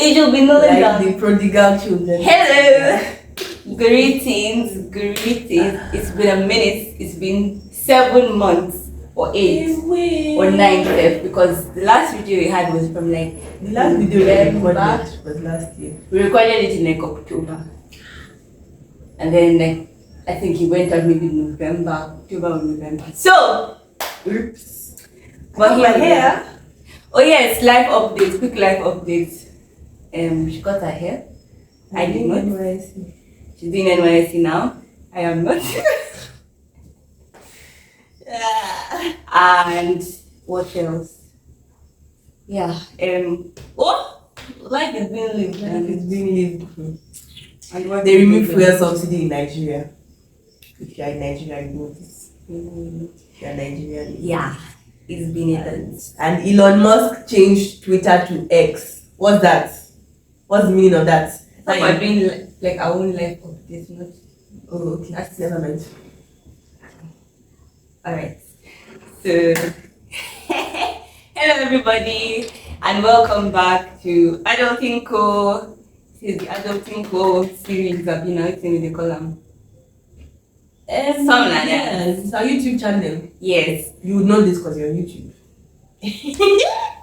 you should be knowing like that. the prodigal children. Hello. Greetings. It's been a minute. It's been 7 months or 8 or 9 because the last video we had was from like the last video we recorded was last year. We recorded it in like October, and then like I think it went out maybe October or November. So, oops. But here. Oh yes, life update. Quick life update. She got her hair. I did not. NYC. She's doing NYC now. I am not. And what else? Yeah. Life is being lived. And what they remove fuel subsidy in Nigeria. If you are in Nigeria, you know this. If you are Nigerian. Yeah. It's been it. And Elon Musk changed Twitter to X. What's that? What's the meaning of that? So we're doing like our own life updates, not. Oh, okay. That's never mind. Alright. So hello everybody and welcome back to Adulting Co. This is the Adulting Co series I've been out in the column. Something like that. It's our YouTube channel. Yes. You would know this because you're on YouTube.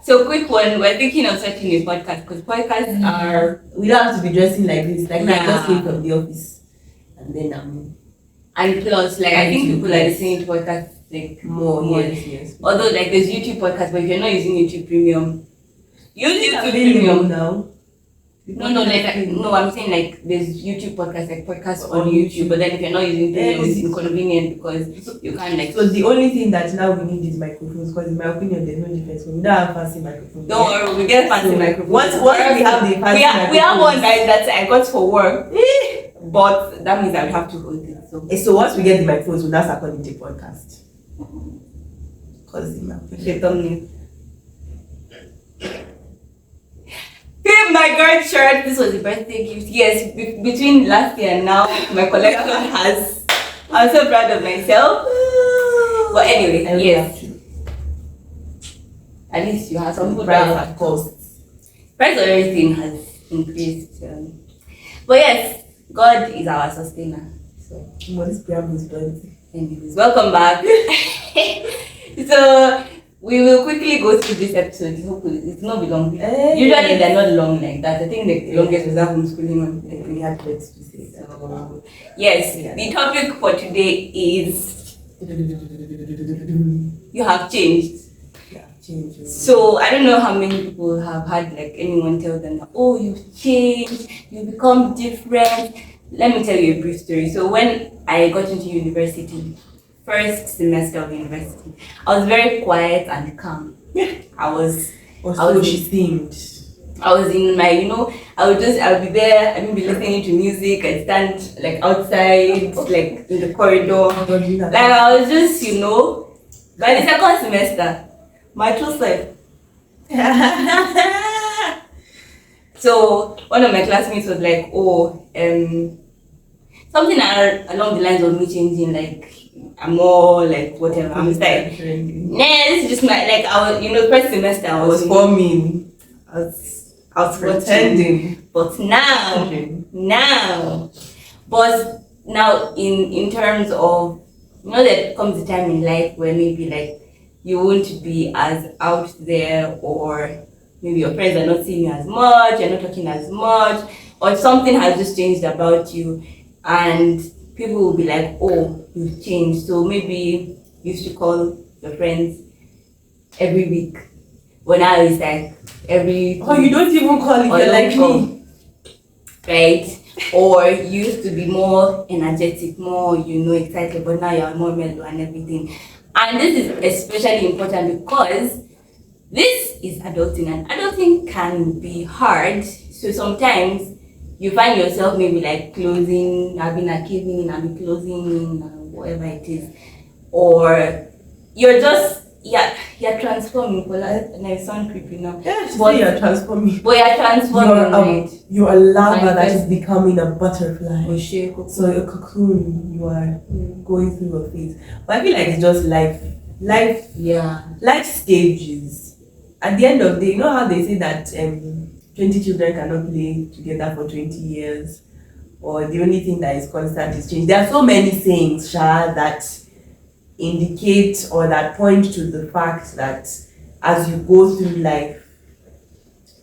So quick one, we're thinking of starting a podcast because podcasts are. We don't have to be dressing like this. Like I just came from the office, and then and plus, like I think people are listening to podcasts like more. Yes. Although like there's YouTube podcasts, but if you're not using YouTube Premium, use YouTube Premium Premium now. No, I'm saying like there's YouTube podcasts, like podcasts on YouTube, but then if you're not using Premium, it's inconvenient because you can't like. So the only thing that now we need is microphones, because in my opinion there's no difference. We don't have fancy microphones. Don't worry, we get fancy microphones. Once we have the fancy microphones. We have one that I got for work, but that means I would have to hold it. So once we get the microphones, we'll now start calling it a podcast. Because in my opinion. My girl shirt. This was the birthday gift. Yes, between last year and now, my collection has. I'm so proud of myself. But anyway, yes. At least you have some price of costs. Price of everything has increased. But yes, God is our sustainer. So this preamble is done. Anyways, welcome back. So we will quickly go through this episode. Hopefully, it's not be long. Usually, they're not long like that. I think the longest was that homeschooling one. Like we had words to say. So, yes, the topic for today is you have changed. Yeah, changed. So I don't know how many people have had like anyone tell them that, oh, you've changed, you become different. Let me tell you a brief story. So when I got into university, first semester of university, I was very quiet and calm. I was she seemed. I was in my, I would be there, I would be listening to music, I'd stand like outside, like in the corridor. Like I was just, by the second semester, my truth life. So one of my classmates was like, something along the lines of me changing, like I'm more like whatever. I'm like, nah, this is just my like I was, first semester I was forming. I was pretending. But now in terms of there comes a time in life where maybe like you won't be as out there, or maybe your friends are not seeing you as much, you're not talking as much, or something has just changed about you, and people will be like, oh, you've changed. So maybe you used to call your friends every week, but now it's like every. Oh, you don't even call it. You're like me, right? Or you used to be more energetic, more excited, but now you're more mellow and everything. And this is especially important because this is adulting, and adulting can be hard. So sometimes you find yourself maybe like closing, having a caving in and be closing in, whatever it is, or you're just you're transforming. And I sound creepy now. Yeah, but you're transforming. But you're transforming. You're a larva that is becoming a butterfly. So a cocoon. You are going through a phase. But I feel like it's just life. Life stages. At the end of the day, you know how they say that 20 children cannot play together for 20 years, or the only thing that is constant is change. There are so many things, Sha, that indicate or that point to the fact that as you go through life,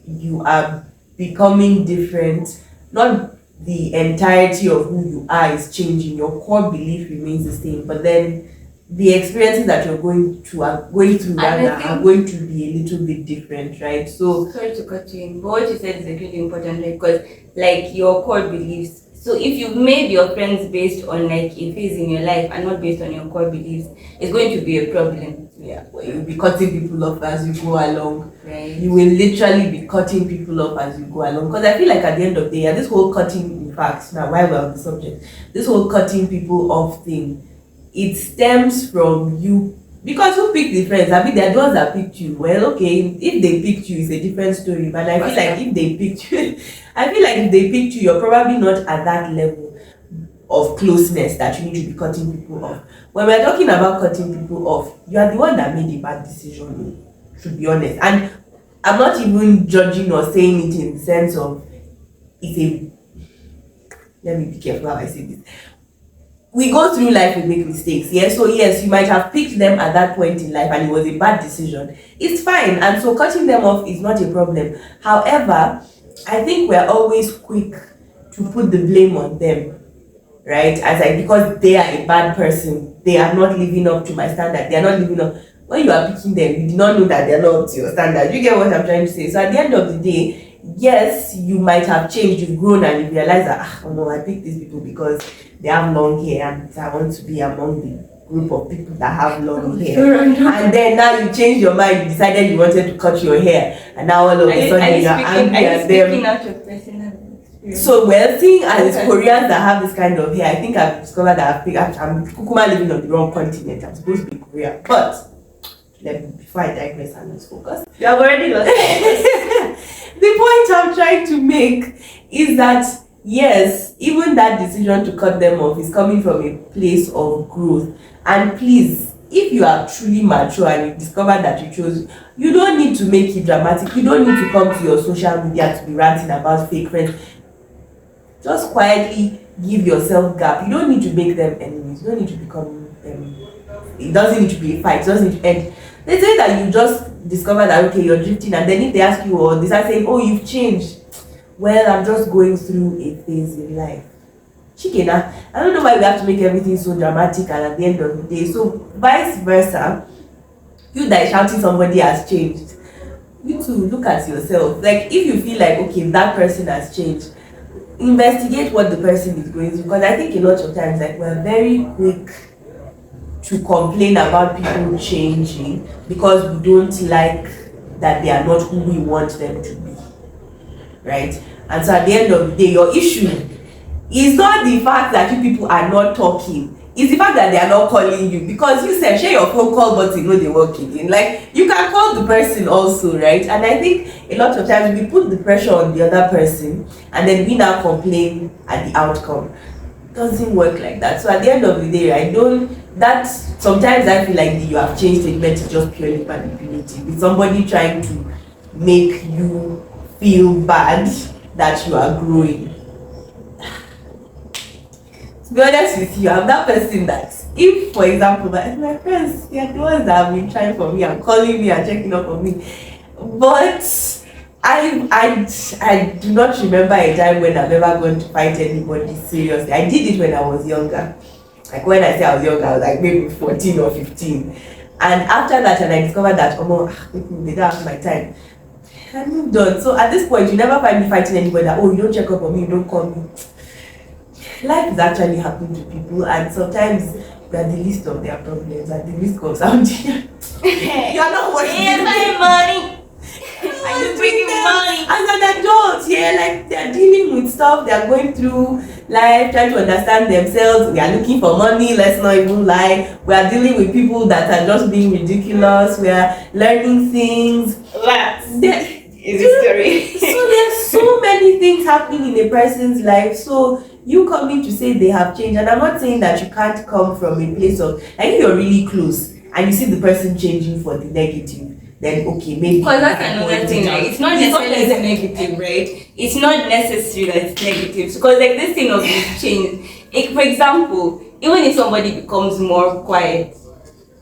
you are becoming different. Not the entirety of who you are is changing, your core belief remains the same, but then the experiences that you're going through rather are going to be a little bit different, right? So sorry to cut you in, but what you said is really important, because like your core beliefs. So if you've made your friends based on like a phase in your life and not based on your core beliefs, it's going to be a problem. yeah, well, you'll be cutting people off as you go along. Right. You will literally be cutting people off as you go along. Because I feel like at the end of the day, this whole cutting, in fact, now while we're on the subject, this whole cutting people off thing, it stems from you. Because who picked the friends? I mean, they're the ones that picked you. Well, okay, if they picked you, it's a different story. But I feel like if they picked you, you're probably not at that level of closeness that you need to be cutting people off. When we're talking about cutting people off, you are the one that made a bad decision, to be honest. And I'm not even judging or saying it in the sense of let me be careful how I say this. We go through life, we make mistakes, yeah. So yes, you might have picked them at that point in life and it was a bad decision. It's fine, and so cutting them off is not a problem. However, I think we're always quick to put the blame on them, right? As like, because they are a bad person, they are not living up to my standard. They are not living up. When you are picking them, you did not know that they are not up to your standard. You get what I'm trying to say? So at the end of the day, yes, you might have changed, you've grown, and you realize that oh no, I picked these people because they have long hair and I want to be among the group of people that have long hair. And then now you change your mind, you decided you wanted to cut your hair, and now all of a sudden you're angry at them. Out your personal experience? So we're seeing as Koreans that have this kind of hair, I think I've discovered that I'm Kukuma living on the wrong continent. I'm supposed to be Korea. But before I digress and lose focus. You have already lost The point I'm trying to make is that yes, even that decision to cut them off is coming from a place of growth. And please, if you are truly mature and you discover that you chose, you don't need to make it dramatic. You don't need to come to your social media to be ranting about fake friends. Just quietly give yourself gap. You don't need to make them enemies. You don't need to become it doesn't need to be a fight. It doesn't need to end. They say that you just discover that okay, you're drifting, and then if they ask you or they start saying, oh, you've changed. Well, I'm just going through a phase in life. Chikena, I don't know why we have to make everything so dramatic and at the end of the day. So vice versa, you that is shouting somebody has changed, you too look at yourself. Like if you feel like okay, that person has changed, investigate what the person is going through. Because I think a lot of times like we're very quick to complain about people changing because we don't like that they are not who we want them to be, right? And so at the end of the day, your issue is not the fact that you people are not talking, it's the fact that they are not calling you, because you said share your phone call button, no, they work again. Like you can call the person also, right? And I think a lot of times we put the pressure on the other person and then we now complain at the outcome. It doesn't work like that. So at the end of the day, sometimes I feel like you have changed statement is just purely manipulative. It's somebody trying to make you feel bad that you are growing. To be honest with you, I'm that person that if, for example, my friends, they are the ones that have been trying for me and calling me and checking up on me, but I do not remember a time when I've ever gone to fight anybody seriously. I did it when I was younger. Like when I say I was younger, I was like maybe 14 or 15. And after that, and I discovered that they don't have my time, I moved on. So at this point, you never find me fighting anybody that, oh, you don't check up on me, you don't call me. Life is actually happening to people, and sometimes we are the least of their problems and the least goes out here. You're not working. Here's money. Are you bringing money? As an adult, yeah, like they're dealing with stuff, they're going through life, trying to understand themselves. We are looking for money, let's not even lie. We are dealing with people that are just being ridiculous. We are learning things. That is a story. So there's so many things happening in a person's life. So you coming to say they have changed, and I'm not saying that you can't come from a place of, like if you're really close and you see the person changing for the negative, then okay, maybe. Because that's another thing. Like, it's not necessarily negative, right? It's not necessary that it's negative. Because like this thing of change. Like, for example, even if somebody becomes more quiet,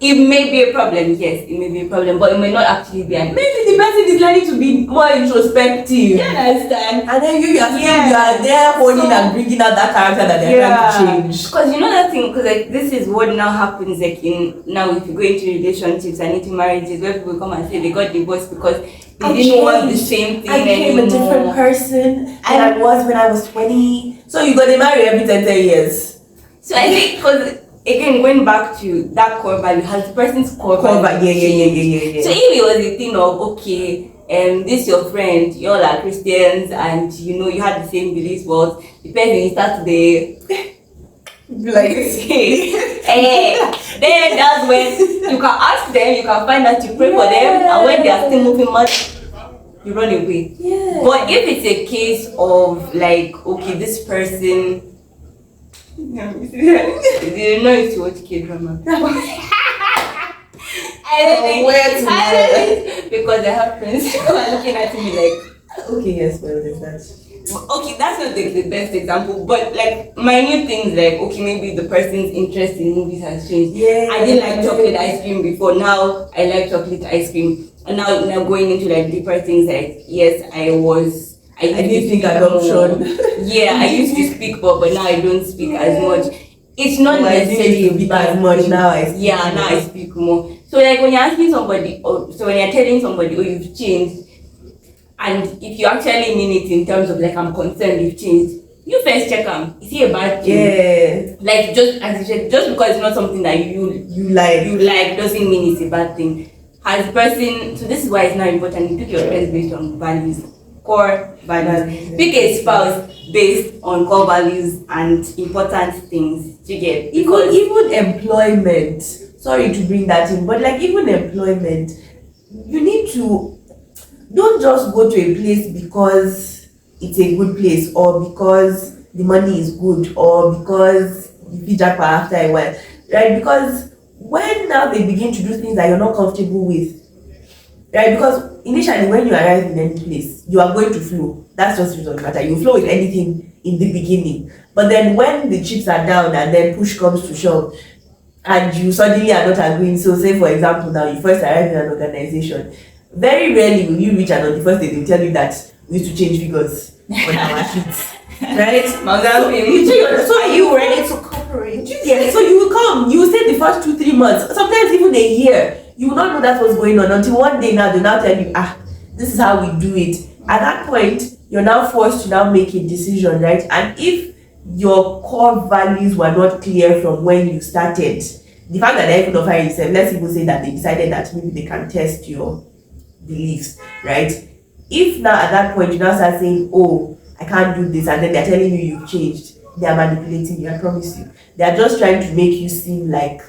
it may be a problem. Yes, it may be a problem, but it may not actually be. Maybe the person is learning to be more introspective. You understand? And then you are still you are there holding and bringing out that character that they're trying to change. Because you know that thing. Because like this is what now happens. Like now, if you go into relationships and into marriages, where people come and say they got divorced because they didn't want the same thing anymore. I became a different person than I was when I was 20. So you got to marry every 10 years. So I think because. Again, going back to that core value, has the person's core value yeah. So if it was a thing of, okay, this your friend, you all are Christians, and you know you had the same beliefs, but the person you start today, like, then that's when you can ask them, you can find out to pray for them, and when they are still moving much, you run away. Yeah. But if it's a case of like, okay, this person. No, you didn't know it's to watch K-drama. Because I have friends who are looking at me like, okay, yes, well, there's that. Okay, that's not the best example, but like minute things like, okay, maybe the person's interest in movies has changed. Yeah. I didn't like chocolate ice cream before, now I like chocolate ice cream. And now going into like deeper things like, yes, I didn't think adoption. Yeah, I used to speak more, but now I don't speak as much. It's not necessarily as much now. Now I speak more. So like when you're asking somebody, so when you're telling somebody, oh, you've changed, and if you actually mean it in terms of like, I'm concerned you've changed, you first check them. Is he a bad thing? Yeah. Like just as you said, just because it's not something that you like doesn't mean it's a bad thing. Has the person? So this is why it's not important. You pick your friends based on values. Core values. Pick a spouse based on core values and important things to get. Even employment. Sorry to bring that in, but like even employment, you need to don't just go to a place because it's a good place or because the money is good or because you feel jackpot after a while, right? Because when now they begin to do things that you're not comfortable with, right? Because initially when you arrive in any place, you are going to flow. That's just it doesn't matter. You flow with anything in the beginning. But then when the chips are down and then push comes to shove and you suddenly are not agreeing. So say for example now you first arrive in an organization. Very rarely will you reach and on the first day they'll tell you that we need to change figures on our sheets. Right? So are you ready to cooperate? Yeah, so you will come. You will stay the first 2-3 months, sometimes even a year. You will not know that's what's going on until one day now they now tell you, this is how we do it. At that point, you're now forced to now make a decision, right? And if your core values were not clear from when you started, the fact that they're even offering yourself, let's even say that they decided that maybe they can test your beliefs, right? If now at that point you now start saying, oh, I can't do this, and then they're telling you you've changed, they are manipulating you, I promise you. They are just trying to make you seem like,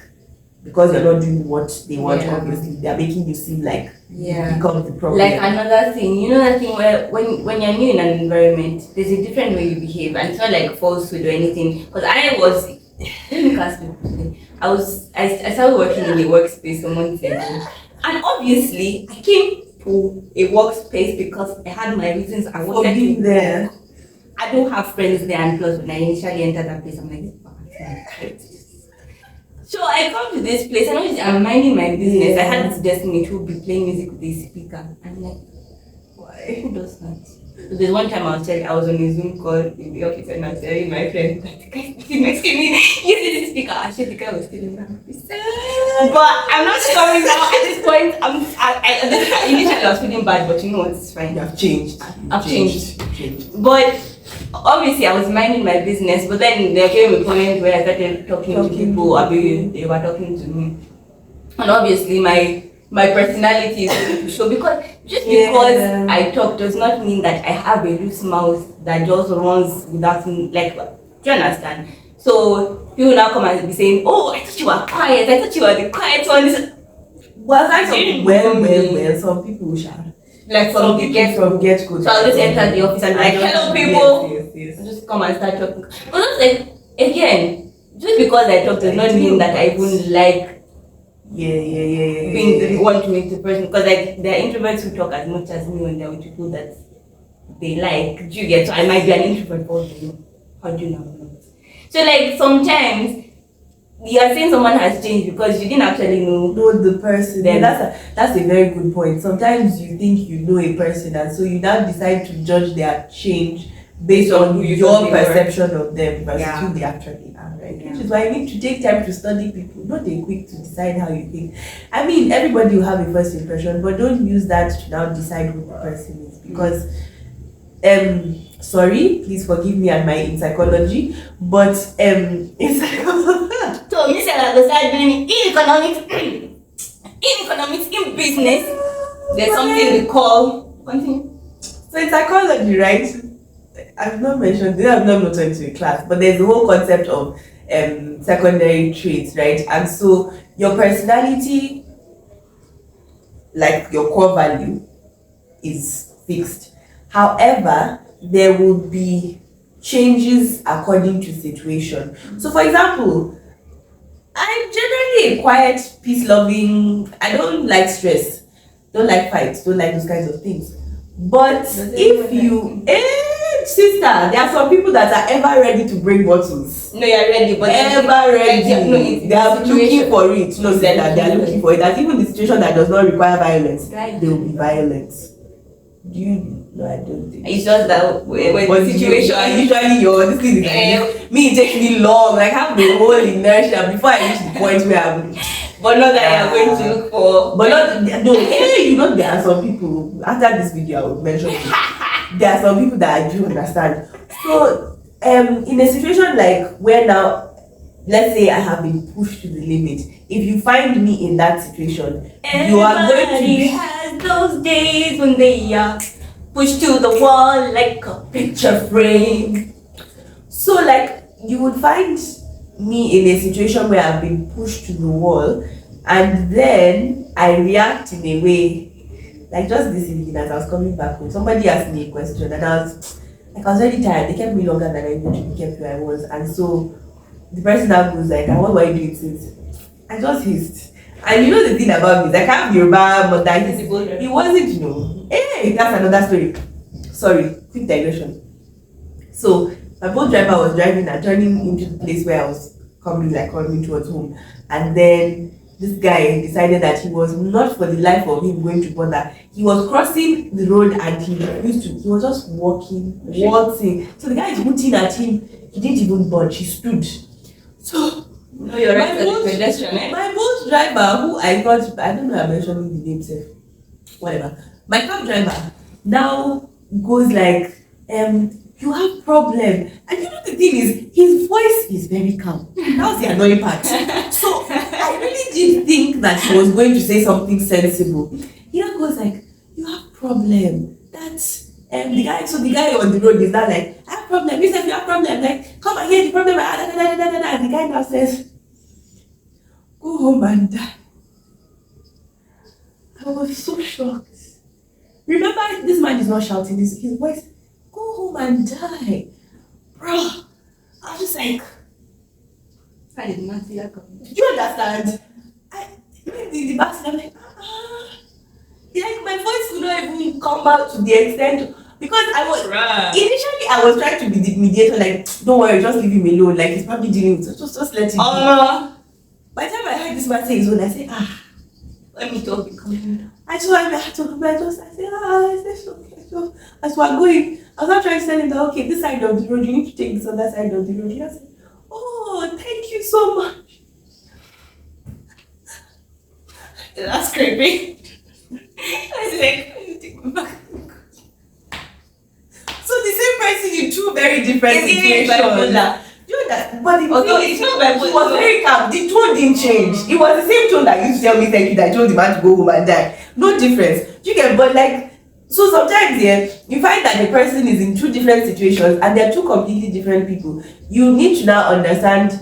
because you're not doing what they want, obviously, they're making you seem like you become the problem. Like another thing, you know that thing where when you're new in an environment, there's a different way you behave, and it's not like falsehood or anything. Because I started working in a workspace some months ago, and obviously I came to a workspace because I had my reasons. I wanted to be there. I don't have friends there, and plus when I initially entered that place, I'm like, so I come to this place and obviously I'm minding my business. I had this destiny to be playing music with this speaker. I'm like, why? Who does that? So there's one time I was on a Zoom call in the office and I was telling my friend that the guy sitting next to me using this speaker. Actually, the guy was stealing that. But I'm not coming now at this point. Initially I was feeling bad, but you know what? It's fine. I've changed. I've changed. But obviously I was minding my business, but then there came a point where I started talking to people. They were talking to me, and obviously my personality is going to show, because because I talk does not mean that I have a loose mouth that just runs without, like, do you understand? So people now come and be saying, oh, I thought you were quiet, I thought you were the quiet one. Well, well, some people shout. Like from the get-go. So I'll just enter the office and be like, hello people. Yes. Just come and start talking. But just like, again, just because I talk does not mean that I even like being the one to make the person, because like there are introverts who talk as much as me when they're with people that they like. Do you get? So I might be an introvert for you. How do you know? So like sometimes you are saying someone has changed because you didn't actually know the person. Then that's a very good point. Sometimes you think you know a person, and so you now decide to judge their change based on your perception of them versus who they actually are, right? Yeah. Which is why you need to take time to study people, not a quick to decide how you think. I mean, everybody will have a first impression, but don't use that to now decide who the person is, because sorry, please forgive me and my in psychology, but in psychology. So you said I start doing in economics, in business, there's something we call continue. So in psychology, right? I've not mentioned, I've not noted into a class, but there's the whole concept of secondary traits, right? And so your personality, like your core value, is fixed. However, there will be changes according to situation. So for example, I'm generally a quiet, peace-loving, I don't like stress, don't like fights, don't like those kinds of things. But if you, sister, there are some people that are ever ready to bring bottles. No, you're ready, but ever ready. They are looking for it. No, they are looking for it. That even the situation that does not require violence, they will be violent. Do you? No, I don't think. It's just that when the situation usually this thing is like me, it takes me long. Like I have the whole inertia before I reach the point where I'm. But not that you're going to look for. But not no. You know, there are some people. After this video, I will mention. There are some people that I do understand. So, in a situation like where now, let's say I have been pushed to the limit. If you find me in that situation, you are going to be. Has those days when they are pushed to the wall like a picture frame. So, like, you would find me in a situation where I've been pushed to the wall, and then I react in a way. Like just this evening as I was coming back home, somebody asked me a question and I was really tired. They kept me longer than I usually kept where I was. And so the person that was like, what were you doing since? I just hissed. And you know the thing about me, like I have Yoruba, but it wasn't, hey, that's another story. Sorry, quick digression. So my boat driver was driving and turning into the place where I was coming towards home. And then this guy decided that he was not for the life of him going to bother. He was crossing the road and he was just waltzing. So the guy is hooting at him. He didn't even budge. He stood. So no, you're right. My boat driver, who I thought, I don't know, I'm mentioning the name, sir. Whatever. My cab driver now goes like, you have problem. And you know the thing is, his voice is very calm. That was the annoying part. So I really did think that he was going to say something sensible. He now goes like, you have problem. That's the guy on the road is now like, I have problem. He said, you have problem. Like, come and hear the problem. And the guy now says, go home and die. I was so shocked. Remember, this man is not shouting. His voice, go home and die. Bro, I was just like, I did not see that coming. Do you understand? The back, I'm like, like my voice would not even come out to the extent, because I was initially I was trying to be the mediator, like, don't worry, just leave him alone, like he's probably dealing with it, just let him be. By the time I heard this man say his own, I said, let me talk. I said, it's okay. So as we're going, I was not trying to tell him that, okay, this side of the road, you need to take this other side of the road. He said, oh, thank you so much. That's creepy. I was like, take me back. So the same person in two very different situations. Do you know that? But it's not bipolar. He was very calm. The tone didn't change. It was the same tone that used to tell me thank you that I told the man to go home and die. No difference. Do you get? But like, so sometimes you find that the person is in two different situations and they're two completely different people. You need to now understand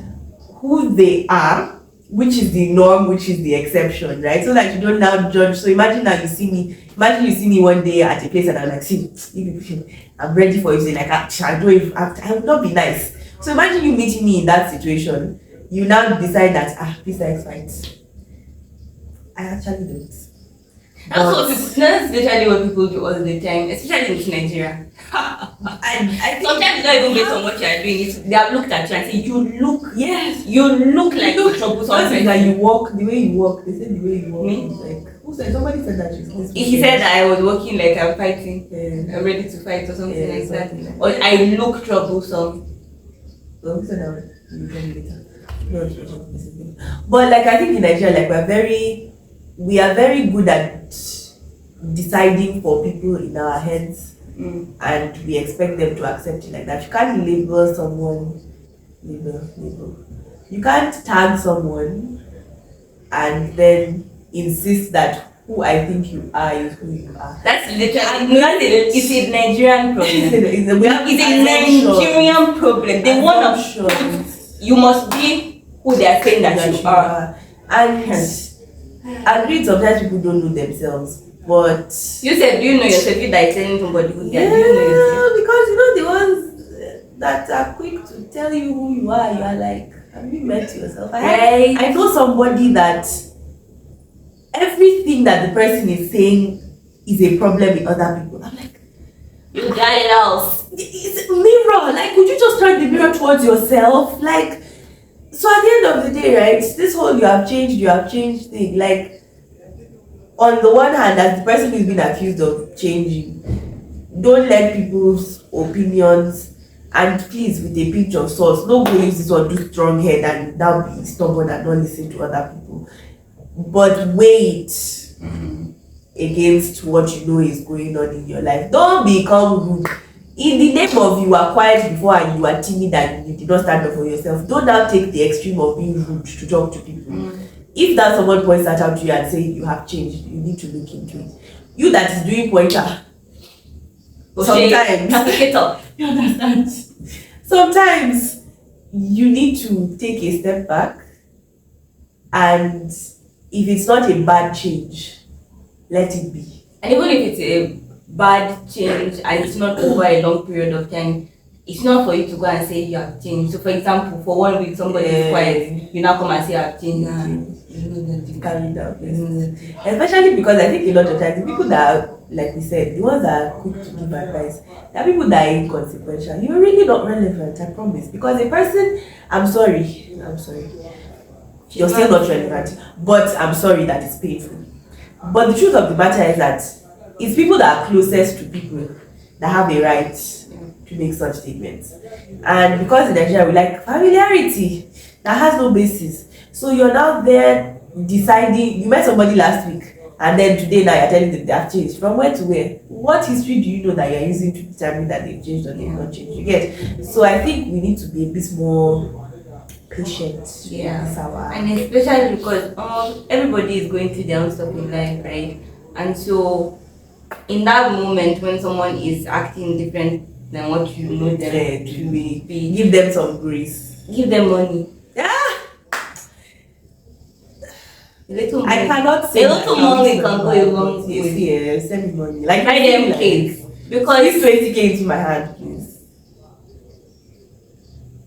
who they are, which is the norm, which is the exception, right? So that you don't now judge. So imagine you see me one day at a place and I'm like, see, I'm ready for you. Say like, I will not be nice. So imagine you meeting me in that situation. You now decide that, this is fight. I actually don't. That's literally what people do all the time, especially in Nigeria. I think Sometimes it's not even based on what you are doing. They have looked at you and say, yes. you look like a troublesome Just person. that you walk, the way you walk, they said the way you walk. Me? is like, who said? Somebody said that she's this. He said that I was walking like I'm fighting. Yeah. I'm ready to fight or something like that. something like Or I look troublesome. Well, who said that? You tell me later. No, it's not specific. But like I think in Nigeria, like we are very good at deciding for people in our heads, and we expect them to accept it like that. You can't label someone, label. You can't tag someone and then insist that who I think you are is who you are. That's literally it's a Nigerian problem. It's a Nigerian problem. They want to. You must be who they are saying that you are. And I agree, sometimes people don't know themselves. But you said, do you know yourself? You that is telling somebody who they are. Yeah, do you know yourself? because you know the ones that are quick to tell you who you are. You are like, have you met yourself? I know somebody that everything that the person is saying is a problem in other people. I'm like, you got it else. It's a mirror. Like, would you just turn the mirror towards yourself? Like, so at the end of the day, right? This whole you have changed thing. Like, on the one hand, as the person who's been accused of changing, don't let people's opinions, and please, with a pinch of salt, don't go use this one, do strong head and now be stubborn and not listen to other people. But wait against what you know is going on in your life. Don't become rude. In the name of you are quiet before and you are timid and you did not stand up for yourself, don't now take the extreme of being rude to talk to people. If that someone points that out to you and say you have changed, you need to look into it. You that is doing pointer, sometimes you understand. Sometimes you need to take a step back, and if it's not a bad change, let it be. And even if it's a bad change and it's not over a long period of time, it's not for you to go and say you have changed. So for example, for 1 week somebody is quiet, you now come and say I have changed. Carry down, especially because I think a lot of times the people that are, like we said, the ones that are quick to give advice, there are people that are inconsequential. You're really not relevant, I promise. Because a person, I'm sorry, you're still not relevant, but I'm sorry that it's painful. But the truth of the matter is that it's people that are closest to people that have a right to make such statements. And because in Nigeria we like familiarity that has no basis. So you're now there deciding, you met somebody last week and then today now you're telling them they have changed. From where to where? What history do you know that you're using to determine that they've changed or they've not changed? You get? So I think we need to be a bit more patient. Yeah. And especially because everybody is going through their own stuff in life, right? And so in that moment when someone is acting different than what you know them to be, give them some grace. Give them money. Yeah. I cannot say a little money can go a long way. Yeah, send me money. Like buy them cakes. Because please 20K into my hand, please.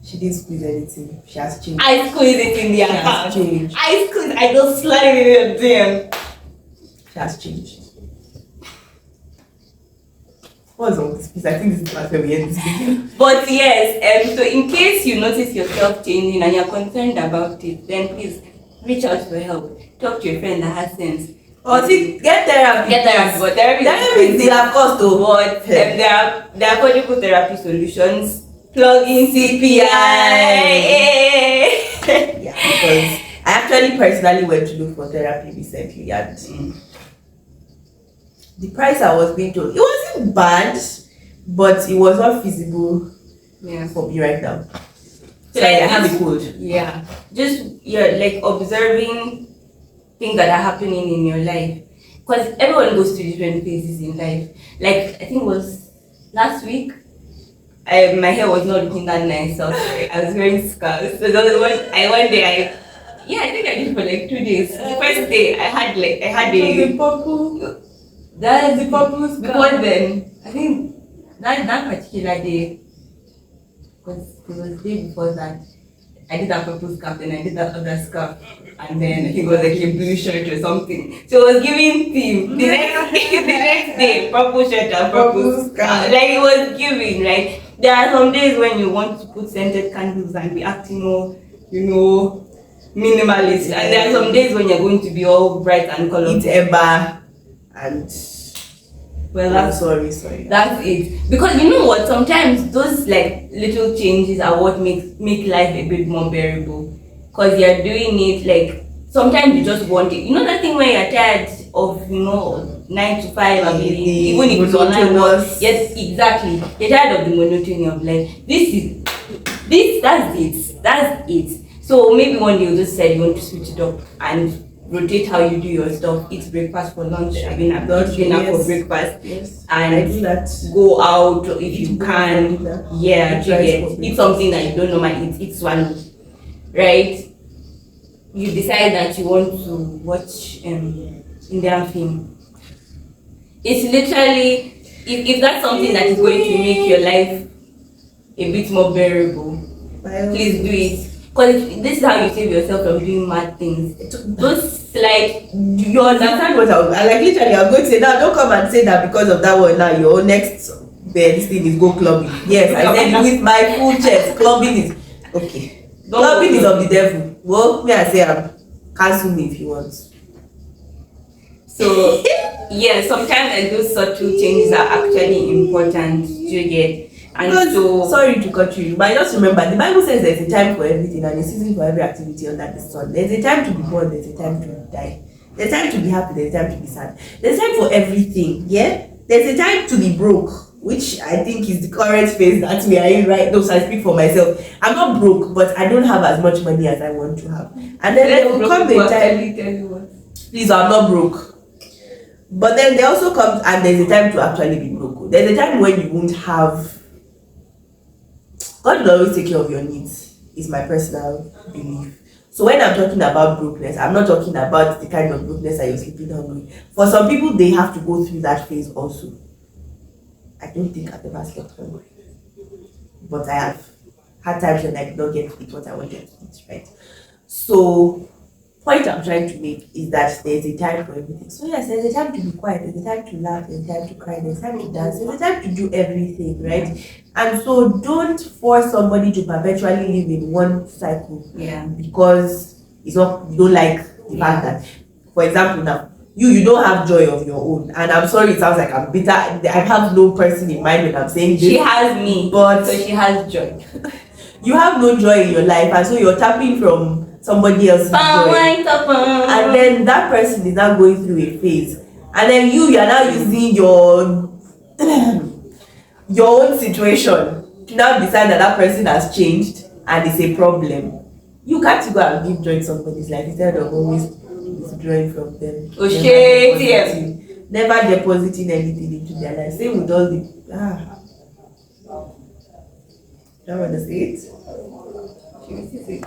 She didn't squeeze anything. She has changed. I squeeze it in the account. Changed. I squeeze. I just slide it in the DM. She has changed. What's on this piece? I think this is my favorite end this video. But yes, so in case you notice yourself changing and you're concerned about it, then please reach out for help. Talk to your friend that has sense. Or see, get therapy. But therapy is still of course though. But there are affordable therapy solutions. Plug in CPI. Yeah, because I actually personally went to look for therapy recently, and the price I was being told, it wasn't bad, but it was not feasible for me right now. So like, I have a code. Yeah. Just like observing things that are happening in your life. Because everyone goes through different phases in life. Like I think it was last week, my hair was not looking that nice. So I was wearing scarves. So I went there. I think I did for like 2 days. The first day I had the purple. That is the purple scarf. Because then I think that particular day, because it was the day before that, I did that purple scarf, then I did that other scarf, and then he was like a blue shirt or something. So it was giving theme. The next, the next day, purple shirt and purple scarf. Like it was giving, right? There are some days when you want to put scented candles and be acting more, minimalist. Yeah. And there are some days when you're going to be all bright and colorful. Eat Eba and that's sorry. That's it. Because you know what? Sometimes those like little changes are what make life a bit more bearable. Because you're doing it like sometimes you just want it. You know that thing when you're tired of 9 to 5 and even if it's online work. Yes, exactly. You're tired of the monotony of life. That's it. So maybe one day you just said you want to switch it up and rotate how you do your stuff. Eat breakfast for lunch, dinner for breakfast. Yes. And I do that. go out if you can. Yeah, eat something that you don't normally eat swallow. Right? You decide that you want to watch Indian film. It's literally if that's something that is going to make your life a bit more bearable, please do it. Because this is how you save yourself from doing mad things. Those you understand what I like. Literally, I'm going to say now. Don't come and say that because of that one. Now your next this thing is go clubbing. Yes, I said it with my full chest. Clubbing is okay. Clubbing is of the devil. Well, me I say cancel me if you want. So yeah, sometimes those subtle changes are actually important. You get. And so sorry to cut you, but just remember the Bible says there's a time for everything and a season for every activity under the sun. There's a time to be born, there's a time to die. There's time to be happy, there's time to be sad. There's time for everything, yeah? There's a time to be broke, which I think is the current phase that we are in right now. So I speak for myself. I'm not broke, but I don't have as much money as I want to have. And then there will come a time. Please, I'm not broke. But then there also comes and there's a time to actually be broke. There's a time when you won't have. God will always take care of your needs, is my personal belief. So when I'm talking about brokenness, I'm not talking about the kind of brokenness that you're sleeping hungry. For some people, they have to go through that phase also. I don't think I've ever slept hungry. But I have had times when I did not get to eat what I wanted to eat, right? So, point I'm trying to make is that there's a time for everything. So yes, there's a time to be quiet, there's a time to laugh, there's a time to cry, there's a time to dance, there's a time to do everything, right? And so don't force somebody to perpetually live in one cycle. Yeah. Because you don't like the fact that, for example, now you don't have joy of your own. And I'm sorry, it sounds like I'm bitter. I have no person in mind when I'm saying this. She has me, but so she has joy. You have no joy in your life, and so you're tapping from somebody else's joy. And then that person is now going through a phase. And then you are now using your own situation to now decide that person has changed and it's a problem. You can't go and give joy to somebody's life instead of always withdrawing from them. Oh shit! Never depositing anything into their life. Same with all the don't want to say it.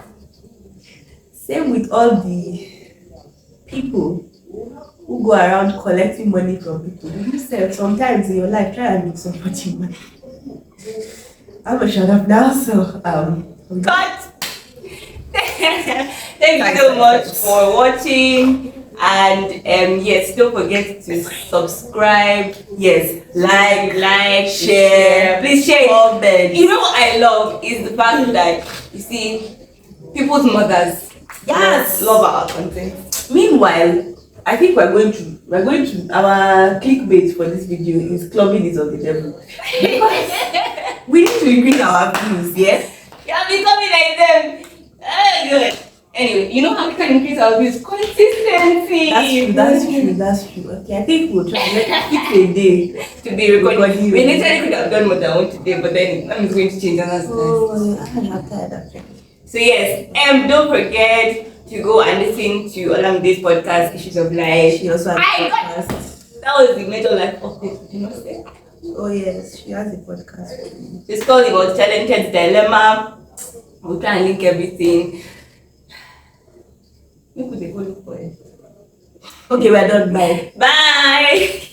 Same with all the people who go around collecting money from people. You said sometimes in your life try and make somebody money. I'm gonna shut up now. So cut. Thank you so much for watching. And yes, don't forget to subscribe. Yes, like, share. Please share. Comment. You know what I love is the fact that you see people's mothers. Yes, love our content. Meanwhile, I think we're going to our clickbait for this video is clubbing is of the devil. We need to increase our views. Yes. You're becoming like them. Good. Anyway, you know how we can increase our views? Consistency. That's true. Okay, I think we'll try to fix a day to be recording. We literally could have done more than one today, but then I'm going to change another. I'm tired of it. So yes, don't forget to go and listen to Olamide's podcast, Issues of Life. She also has a podcast. That was the major life update, you know say? Oh yes, she has a podcast. It's called About Talented Dilemma. We'll try and link everything. We could go look for it. Okay, we're done. Bye. Bye.